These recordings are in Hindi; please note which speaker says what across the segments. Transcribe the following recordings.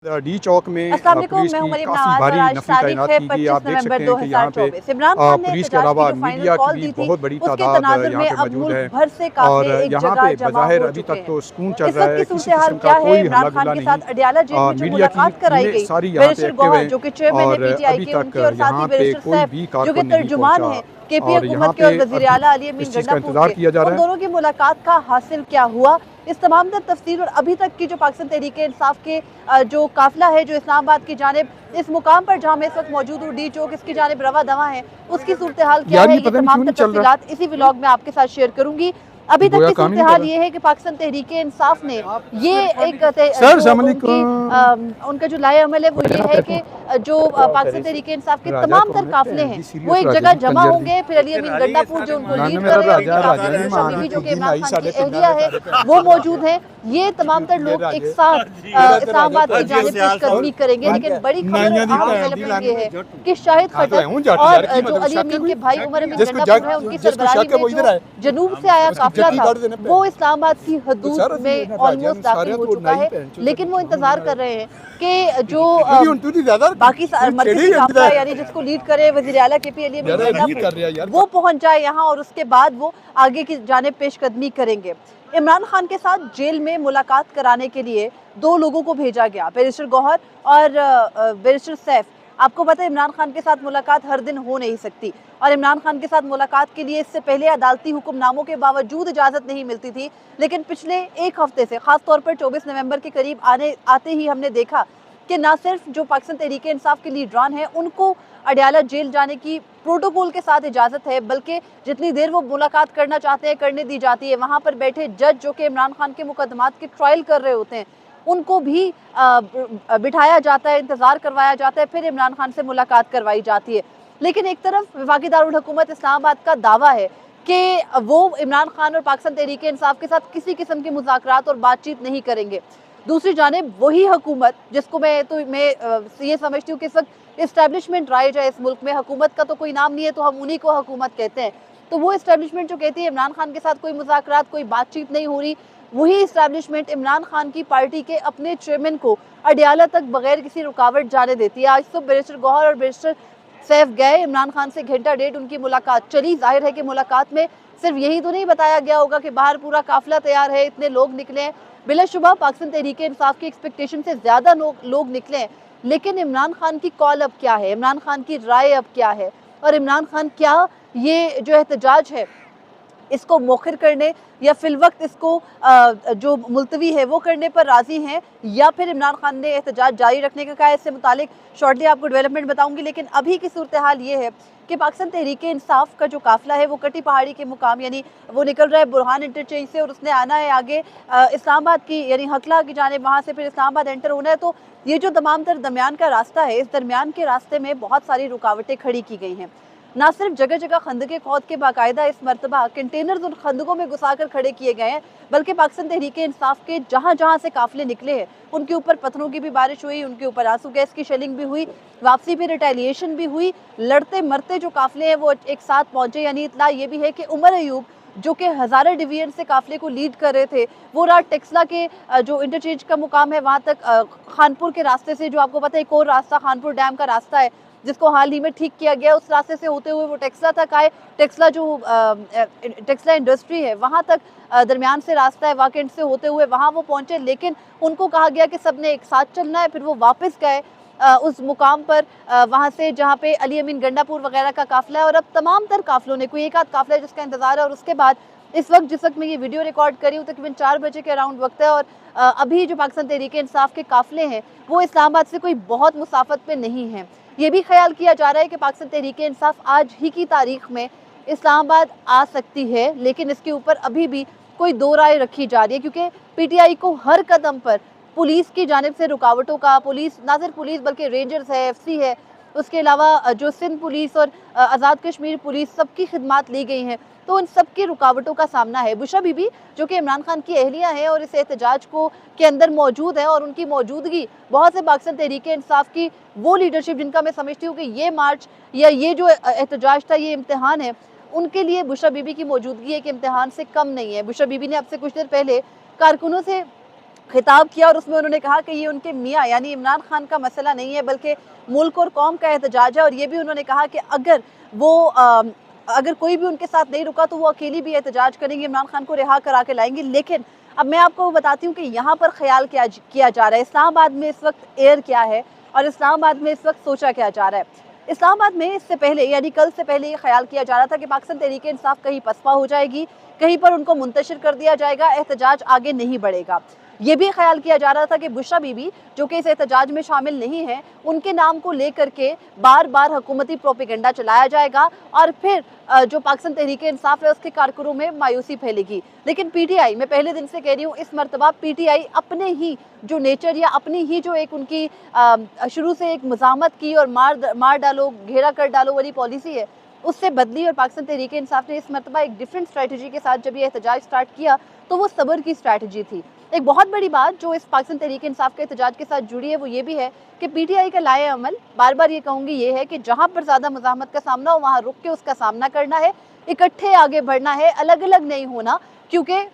Speaker 1: डी चौक में पुलिस की काफी भारी नफरी तैनात की गई। आप देख सकते हैं कि यहाँ पे पुलिस के अलावा मीडिया की भी बहुत बड़ी तादाद यहाँ पे मौजूद है और यहाँ पे बज़ाहिर अभी तक तो सुकून चल रहा है, किसी किस्म का कोई हल्ला गुल्ला नहीं। मीडिया की सारी यहाँ पे एक्टिव है और अभी तक यहाँ पे कोई भी कारकुन नहीं पहुंचा और यहाँ पे इस चीज़ का इंतजार किया जा रहा है।
Speaker 2: दोनों की मुलाकात का हासिल क्या हुआ, इस तमाम तर तफसील और अभी तक की जो पाकिस्तान तहरीक इंसाफ के जो काफिला है जो इस्लामाबाद की जानिब इस मुकाम पर जहाँ मैं इस वक्त मौजूद हूँ डी चौक, इसकी जानिब रवा दवा है, उसकी सूरत हाल क्या है, ये तमाम तर तफसीलात इसी व्लॉग में आपके साथ शेयर करूंगी। अभी तक की सूरत हाल ये है कि पाकिस्तान तहरीक इंसाफ ने ये एक उनका जो लाए अमल है वो ये है कि जो पाकिस्तान तहरीक इंसाफ के तमाम तर काफिले हैं वो एक जगह जमा होंगे। फिर अली अमीन गंडापुर जो उनको लीड कर रहे हैं, जो कि इमरान खान की एहलिया है वो मौजूद है। ये तमाम तर लोग एक साथ इस्लामाबाद की जानिब पेशकदमी करेंगे। लेकिन बड़ी खबर ये है कि शाहिद खट्टर और जो अली अमीन के भाई उमर अमीन गंडापुर है उनकी सरबराही में जो जनूब से आया काफिला था वो इस्लामाबाद की हदूद में ऑलमोस्ट दाखिल हो चुका है। लेकिन वो इंतजार कर रहे हैं कि जो बाकी मरकजी काफिला यानी जिसको लीड करे वज़ीर आला केपी अली अमीन वो पहुंच जाए यहाँ और उसके बाद वो आगे की जानिब पेशकदमी करेंगे। इमरान खान के साथ जेल में मुलाकात कराने के लिए दो लोगों को भेजा गया, बैरिस्टर गौहर और बैरिस्टर सैफ। आपको पता है इमरान खान के साथ मुलाकात हर दिन हो नहीं सकती और इमरान खान के साथ मुलाकात के लिए इससे पहले अदालती हुक्मनामों के बावजूद इजाज़त नहीं मिलती थी। लेकिन पिछले एक हफ्ते से खास तौर पर 24 नवंबर के करीब आते ही हमने देखा कि ना सिर्फ जो पाकिस्तान तहरीक इंसाफ के लीडरान हैं उनको अडयाला जेल जाने की प्रोटोकॉल के साथ इजाज़त है, बल्कि जितनी देर वो मुलाकात करना चाहते हैं करने दी जाती है। वहाँ पर बैठे जज जो कि इमरान खान के मुकदमात के ट्रायल कर रहे होते हैं उनको भी बिठाया जाता है, इंतज़ार करवाया जाता है, फिर इमरान खान से मुलाकात करवाई जाती है। लेकिन एक तरफ वफाकी दारुल हुकूमत इस्लामाबाद का दावा है कि वो इमरान खान और पाकिस्तान तहरीक इंसाफ के साथ किसी किस्म की मुज़ाकरात और बातचीत नहीं करेंगे। दूसरी जानिब वही हुकूमत जिसको मैं ये समझती हूँ कि इस वक्त इस्टेब्लिशमेंट राइज है इस मुल्क में, हुकूमत का तो कोई नाम नहीं है तो हम उन्हीं को हुकूमत कहते हैं, तो वो इस्टेब्लिशमेंट जो कहती है इमरान खान के साथ कोई मुज़ाकरात कोई बातचीत नहीं हो रही, वही इस्टेब्लिशमेंट इमरान खान की पार्टी के अपने चेयरमैन को अडयाला तक बगैर किसी रुकावट जाने देती है। आज तो बैरिस्टर गौहर और बैरिस्टर सैफ गए, इमरान खान से घंटा डेढ़ उनकी मुलाकात चली। जाहिर है कि मुलाकात में सिर्फ यही तो नहीं बताया गया होगा कि बाहर पूरा काफिला तैयार है, इतने लोग निकले हैं। बिलाशुबा पाकिस्तान तहरीक इंसाफ की एक्सपेक्टेशन से ज़्यादा लोग निकले हैं। लेकिन इमरान खान की कॉल अब क्या है, इमरान खान की राय अब क्या है और इमरान खान क्या ये जो एहतजाज है इसको मौखिर करने या फिलवक्त इसको जो मुलतवी है वो करने पर राजी हैं या फिर इमरान खान ने एहतजाज जारी रखने का कहा है। इससे मुतालिक शॉर्टली आपको डेवलपमेंट बताऊंगी। लेकिन अभी की सूरत हाल ये है कि पाकिस्तान तहरीक इंसाफ का जो काफिला है वो कटी पहाड़ी के मुकाम यानी वो निकल रहा है बुरहान इंटरचेंज से और उसने आना है आगे इस्लामाबाद की यानी हकला की जानिब, वहाँ से फिर इस्लामाबाद एंटर होना है। तो ये जो तमाम तर दरमियान का रास्ता है, इस दरमियान के रास्ते में बहुत सारी रुकावटें खड़ी की गई हैं। ना सिर्फ जगह जगह खंदके खौद के बाकायदा इस मरतबा कंटेनर्स उन खंदकों में घुसा कर खड़े किए गए हैं, बल्कि पाकिस्तान तहरीक इंसाफ के जहाँ जहाँ से काफिले निकले हैं उनके ऊपर पत्थरों की भी बारिश हुई, उनके ऊपर आंसू गैस की शेलिंग भी हुई, वापसी पे रिटेलिएशन भी हुई। लड़ते मरते जो काफिले हैं वो एक साथ पहुंचे। यानी इतला ये भी है कि उमर अयूब जो कि हज़ारा डिवीजन से काफिले को लीड कर रहे थे वो रात टेक्सला के जो इंटरचेंज का मुकाम है वहाँ तक खानपुर के रास्ते से, जो आपको पता है एक और रास्ता खानपुर डैम का रास्ता है जिसको हाल ही में ठीक किया गया, उस रास्ते से होते हुए वो टेक्सला तक आए। टेक्सला जो टेक्सला इंडस्ट्री है वहाँ तक दरमियान से रास्ता है, वाकेंड से होते हुए वहाँ वो पहुँचे। लेकिन उनको कहा गया कि सब ने एक साथ चलना है। फिर वो वापस गए उस मुकाम पर वहाँ से जहाँ पे अली अमीन गंडापुर वगैरह का काफिला है और अब तमाम तर काफिलों ने कोई एक आध काफिला है जिसका इंतजार है। और उसके बाद इस वक्त जिस वक्त मैं ये वीडियो रिकॉर्ड करी हूँ तकरीबन 4 बजे के अराउंड वक्त है और अभी जो पाकिस्तान तहरीक इंसाफ के काफिले हैं वो इस्लामाबाद से कोई बहुत मुसाफत पे नहीं है। ये भी ख्याल किया जा रहा है कि पाकिस्तान तहरीक इंसाफ आज ही की तारीख में इस्लामाबाद आ सकती है, लेकिन इसके ऊपर अभी भी कोई दो राय रखी जा रही है क्योंकि पीटीआई को हर कदम पर पुलिस की जानिब से रुकावटों का, पुलिस ना सिर्फ पुलिस बल्कि रेंजर्स है, एफसी है, उसके अलावा जो सिंध पुलिस और आज़ाद कश्मीर पुलिस सबकी खिदमात ली गई हैं, तो उन सब की रुकावटों का सामना है। बुशरा बीबी जो कि इमरान खान की एहलिया है और इस एहतजाज को के अंदर मौजूद है और उनकी मौजूदगी बहुत से पाकिस्तान तहरीक इंसाफ की वो लीडरशिप जिनका मैं समझती हूँ कि ये मार्च या ये जो एहतजाज था ये इम्तिहान है, उनके लिए बुशरा बीबी की मौजूदगी एक इम्तिहान से कम नहीं है। बुशरा बीबी ने अब से कुछ देर पहले कारकुनों से खिताब किया और उसमें उन्होंने कहा कि ये उनके मियाँ यानी इमरान खान का मसला नहीं है बल्कि मुल्क और कौम का एहतजाज है। और ये भी उन्होंने कहा कि अगर कोई भी उनके साथ नहीं रुका तो वो अकेली भी एहतजाज करेंगे, इमरान खान को रिहा करा के लाएंगे। लेकिन अब मैं आपको बताती हूँ कि यहाँ पर ख्याल क्या किया जा रहा है, इस्लामाबाद में इस वक्त एयर क्या है और इस्लामाबाद में इस वक्त सोचा क्या जा रहा है। इस्लामाबाद में इससे पहले यानी कल से पहले ये ख्याल किया जा रहा था कि पाकिस्तान तहरीक-ए-इंसाफ कहीं पसपा हो जाएगी, कहीं पर उनको मुंतशिर कर दिया जाएगा, एहतजाज आगे नहीं बढ़ेगा। ये भी ख्याल किया जा रहा था कि बुशरा बीबी जो कि इस एहतजाज में शामिल नहीं है, उनके नाम को लेकर के बार बार हुकूमती प्रोपेगेंडा चलाया जाएगा और फिर जो पाकिस्तान तहरीक-ए-इंसाफ है उसके कारकुनों में मायूसी फैलेगी। लेकिन पीटीआई, मैं पहले दिन से कह रही हूँ, इस मरतबा पीटीआई अपने ही जो नेचर या अपनी ही जो एक उनकी शुरू से एक मुज़ाहमत की और मार डालो, घेरा कर डालो वाली पॉलिसी है, उससे बदली। और पाकिस्तान तहरीक-ए-इंसाफ ने इस मरतबा एक डिफरेंट स्ट्रैटेजी के साथ जब ये एहतजाज स्टार्ट किया तो वो सब्र की स्ट्रैटेजी थी। एक बहुत बड़ी बात जो इस पाकिस्तान तहरीक-ए-इंसाफ के एहतजाज के साथ जुड़ी है वो ये भी है कि पीटीआई का लाए अमल, बार बार ये कहूँगी, ये है कि जहाँ पर ज़्यादा मुज़ाहमत का सामना हो वहाँ रुक के उसका सामना करना है, इकट्ठे आगे बढ़ना है, अलग अलग नहीं होना। क्योंकि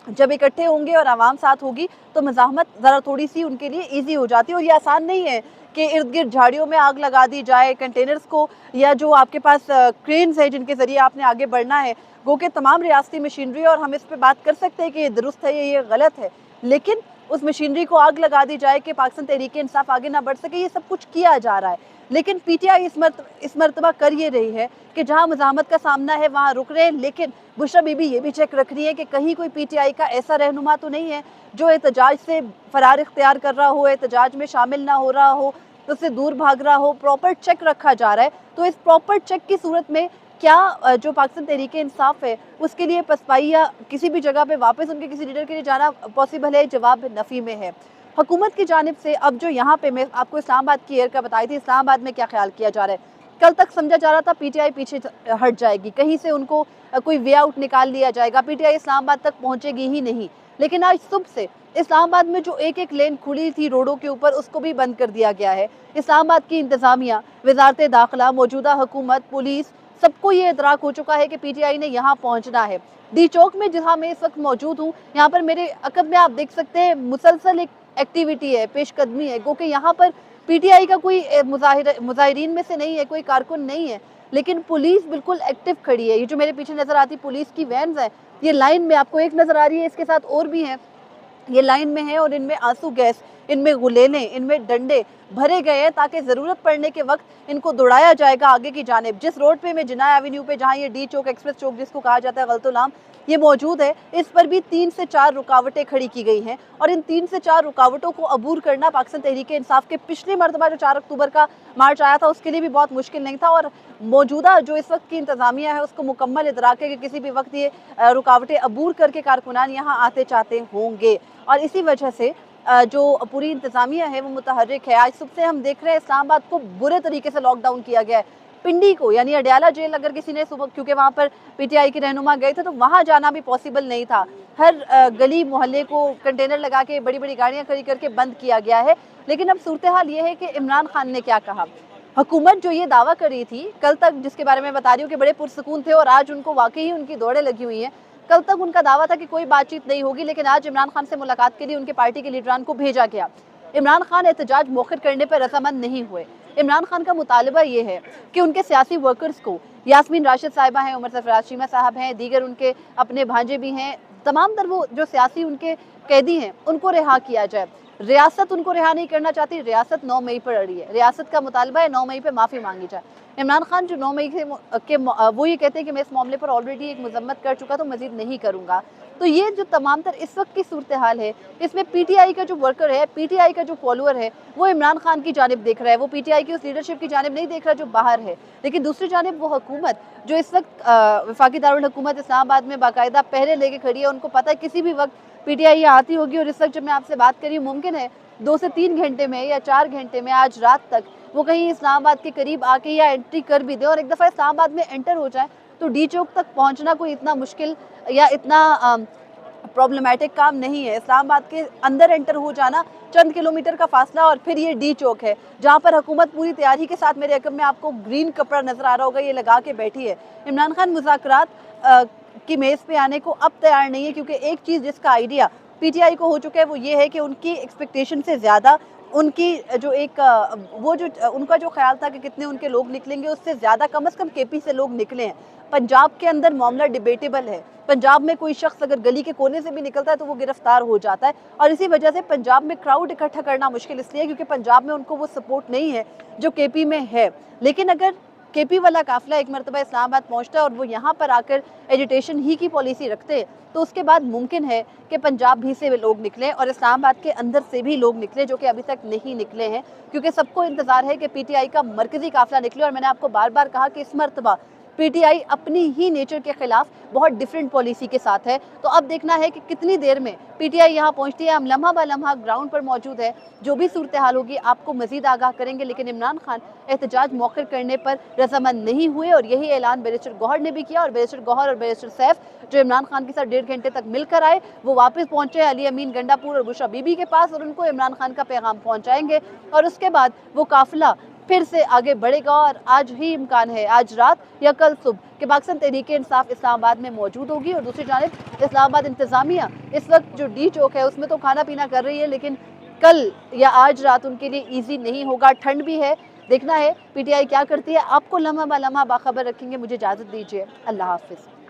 Speaker 2: जब इकट्ठे होंगे और आवाम साथ होगी तो मुज़ाहमत ज़रा थोड़ी सी उनके लिए ईजी हो जाती है। और ये आसान नहीं है कि इर्द गिर्द झाड़ियों में आग लगा दी जाए, कंटेनर्स को, या जो आपके पास क्रेन्स है जिनके ज़रिए आपने आगे बढ़ना है, गो के तमाम रियासती मशीनरी। और हम इस पर बात कर सकते हैं कि ये दुरुस्त है, ये गलत है, लेकिन उस मशीनरी को आग लगा दी जाए कि पाकिस्तान तहरीक-ए-इंसाफ आगे ना बढ़ सके, ये सब कुछ किया जा रहा है। लेकिन पीटीआई इस मरतबा कर ये रही है कि जहाँ मुज़ाहमत का सामना है वहाँ रुक रहे हैं। लेकिन बुशरा बीबी ये भी चेक रख रही है कि कहीं कोई पीटीआई का ऐसा रहनुमा तो नहीं है जो एहतजाज से फरार इख्तियार कर रहा हो, एहतजाज में शामिल ना हो रहा हो, तो उससे दूर भाग रहा हो। प्रॉपर चेक रखा जा रहा है। तो इस प्रॉपर चेक की सूरत में क्या जो पाकिस्तान तहरीक-ए-इंसाफ है उसके लिए पसपाई या किसी भी जगह पे वापस उनके किसी लीडर के लिए जाना पॉसिबल है? जवाब नफ़ी में है। हुकूमत की जानिब से अब जो यहाँ पे मैं आपको इस्लामाबाद की एयर का बताई थी, इस्लामाबाद में क्या ख्याल किया जा रहा है। कल तक समझा जा रहा था पीटीआई पीछे हट जाएगी, कहीं से उनको कोई वे आउट निकाल लिया जाएगा, पीटीआई इस्लामाबाद तक पहुँचेगी ही नहीं। लेकिन आज सुबह से इस्लामाबाद में जो एक एक लेन खुली थी रोडों के ऊपर, उसको भी बंद कर दिया गया है। इस्लामाबाद की इंतज़ामिया, वज़ारत दाखिला, मौजूदा हुकूमत, पुलिस, सबको ये इदराक हो चुका है कि पीटीआई ने यहाँ पहुँचना है। डी चौक में जहाँ मैं इस वक्त मौजूद हूँ, यहाँ पर मेरे अकब में आप देख सकते हैं मुसलसल एक एक्टिविटी है, पेशकदमी है, क्योंकि यहाँ पर पीटीआई का कोई मुजाहिरीन में से नहीं है, कोई कारकुन नहीं है, लेकिन पुलिस बिल्कुल एक्टिव खड़ी है। ये जो मेरे पीछे नज़र आती पुलिस की वैन्स हैं, ये लाइन में आपको एक नज़र आ रही है, इसके साथ और भी हैं, ये लाइन में है और इनमें आंसू गैस, इनमें गुलेलें, इनमें डंडे भरे गए हैं ताकि ज़रूरत पड़ने के वक्त इनको दौड़ाया जाएगा आगे की जानिब। जिस रोड पे मैं जिना एवेन्यू पे, जहाँ ये डी चौक, एक्सप्रेस चौक जिसको कहा जाता है, गलतुलाम, ये मौजूद है, इस पर भी 3 से 4 रुकावटें खड़ी की गई हैं। और इन 3 से 4 रुकावटों को अबूर करना पाकिस्तान तहरीक-ए-इंसाफ के पिछली मरतबा जो 4 अक्टूबर का मार्च आया था उसके लिए भी बहुत मुश्किल नहीं था। और मौजूदा जो इस वक्त की इंतज़ामिया है उसको मुकम्मल इदराक है कि किसी भी वक्त ये रुकावटें अबूर करके कारकुनान यहाँ आते चाहते होंगे। और इसी वजह से जो पूरी इंतज़ामिया है वो मुतहर्रिक है। आज सुबह से हम देख रहे हैं इस्लामाबाद को बुरे तरीके से लॉकडाउन किया गया है। पिंडी को यानी अडयाला जेल अगर किसी ने सुबह, क्योंकि वहाँ पर पीटीआई के रहनुमा गए थे, तो वहाँ जाना भी पॉसिबल नहीं था। हर गली मोहल्ले को कंटेनर लगा के, बड़ी बड़ी गाड़ियाँ खड़ी करके बंद किया गया है। लेकिन अब सूरत हाल ये है कि इमरान खान ने क्या कहा। हुकूमत जो ये दावा कर रही थी कल तक, जिसके बारे में बता रही हूँ कि बड़े पुरसकून थे और आज उनको वाकई ही उनकी दौड़ें लगी हुई हैं। कल तक उनका दावा था कि कोई बातचीत नहीं होगी, लेकिन आज इमरान खान से मुलाकात के लिए उनके पार्टी के लीडरान को भेजा गया। इमरान खान एहतजाज मौखर करने पर रजामंद नहीं हुए। इमरान खान का मुतालबा ये है कि उनके सियासी वर्कर्स को, यास्मीन राशिद साहिबा हैं, उमर सरफराज चीमा साहब हैं, दीगर उनके अपने भांजे भी हैं, तमाम तर वो जो सियासी उनके कैदी हैं उनको रिहा किया जाए। रियासत उनको रिहा नहीं करना चाहती, रियासत 9 मई पर अड़ी है। रियासत का मुतालबा है 9 मई पर माफ़ी मांगी जाए। इमरान खान जो 9 मई के वो ये कहते हैं कि मैं इस मामले पर ऑलरेडी एक मजम्मत कर चुका तो मजीद नहीं करूँगा। तो ये जो तमाम तर इस वक्त की सूरत हाल है, इसमें पीटीआई का जो वर्कर है, पीटीआई का जो फॉलोअर है, वो इमरान खान की जानिब देख रहा है, वो पीटीआई की उस लीडरशिप की जानिब नहीं देख रहा जो बाहर है। लेकिन दूसरी जानिब वो हुकूमत जो इस वक्त वफाकी दारुल हुकूमत इस्लामाबाद में बाकायदा पहरे लेके खड़ी है, उनको पता है किसी भी वक्त पीटीआई यहाँ आती होगी। और इस वक्त जब मैं आपसे बात करी, मुमकिन है 2 से 3 घंटे में या 4 घंटे में आज रात तक वो कहीं इस्लामाबाद के करीब आके या एंट्री कर भी दे। और एक दफ़ा इस्लामाबाद में एंटर हो जाए तो डी चौक तक पहुँचना कोई इतना मुश्किल या इतना प्रॉब्लमेटिक काम नहीं है। इस्लामाबाद के अंदर एंटर हो जाना चंद किलोमीटर का फासला, और फिर ये डी चौक है जहाँ पर हुकूमत पूरी तैयारी के साथ, मेरे अकब में आपको ग्रीन कपड़ा नजर आ रहा होगा, ये लगा के बैठी है। इमरान खान मुज़ाकरात की मेज़ पे आने को अब तैयार नहीं है, क्योंकि एक चीज़ जिसका आइडिया पीटीआई को हो चुका है वो ये है कि उनकी एक्सपेक्टेशन से ज़्यादा उनकी जो एक वो जो उनका जो ख्याल था कि कितने उनके लोग निकलेंगे, उससे ज़्यादा कम से कम केपी से लोग निकले हैं। पंजाब के अंदर मामला डिबेटेबल है। पंजाब में कोई शख्स अगर गली के कोने से भी निकलता है तो वो गिरफ्तार हो जाता है, और इसी वजह से पंजाब में क्राउड इकट्ठा करना मुश्किल इसलिए क्योंकि पंजाब में उनको वो सपोर्ट नहीं है जो केपी में है। लेकिन अगर केपी वाला काफिला एक मरतबा इस्लामाबाद पहुंचता है और वो यहाँ पर आकर एजिटेशन ही की पॉलिसी रखते हैं, तो उसके बाद मुमकिन है कि पंजाब भी से लोग निकले और इस्लामाबाद के अंदर से भी लोग निकले, जो कि अभी तक नहीं निकले हैं, क्योंकि सबको इंतजार है कि पीटीआई का मरकजी काफिला निकले। और मैंने आपको बार बार कहा कि इस मरतबा पीटीआई अपनी ही नेचर के खिलाफ बहुत डिफरेंट पॉलिसी के साथ है। तो अब देखना है कि कितनी देर में पीटीआई यहाँ पहुँचती है। हम लम्हा ब लम्हा ग्राउंड पर मौजूद है, जो भी सूरत हाल होगी आपको मजीद आगाह करेंगे। लेकिन इमरान खान एहतजाज मौखर करने पर रजामंद नहीं हुए और यही ऐलान बैरिस्टर गौहर ने भी किया। और बैरिस्टर गौहर और बैरिस्टर सैफ जो इमरान खान के साथ 1.5 घंटे तक मिलकर आए, वो वापस पहुंचे अली अमीन गंडापुर और बुशरा बीबी के पास और उनको इमरान खान का पैगाम पहुंचाएंगे। और उसके बाद वो काफिला फिर से आगे बढ़ेगा और आज ही इम्कान है, आज रात या कल सुबह कि पाकिस्तान तहरीक-ए-इंसाफ इस्लामाबाद में मौजूद होगी। और दूसरी जानिब इस्लामाबाद इंतजामिया इस वक्त जो डी चौक है उसमें तो खाना पीना कर रही है, लेकिन कल या आज रात उनके लिए ईजी नहीं होगा। ठंड भी है, देखना है पीटीआई क्या करती है। आपको लम्हा ब लम्हा बाखबर रखेंगे। मुझे इजाज़त दीजिए, अल्लाह हाफिज़।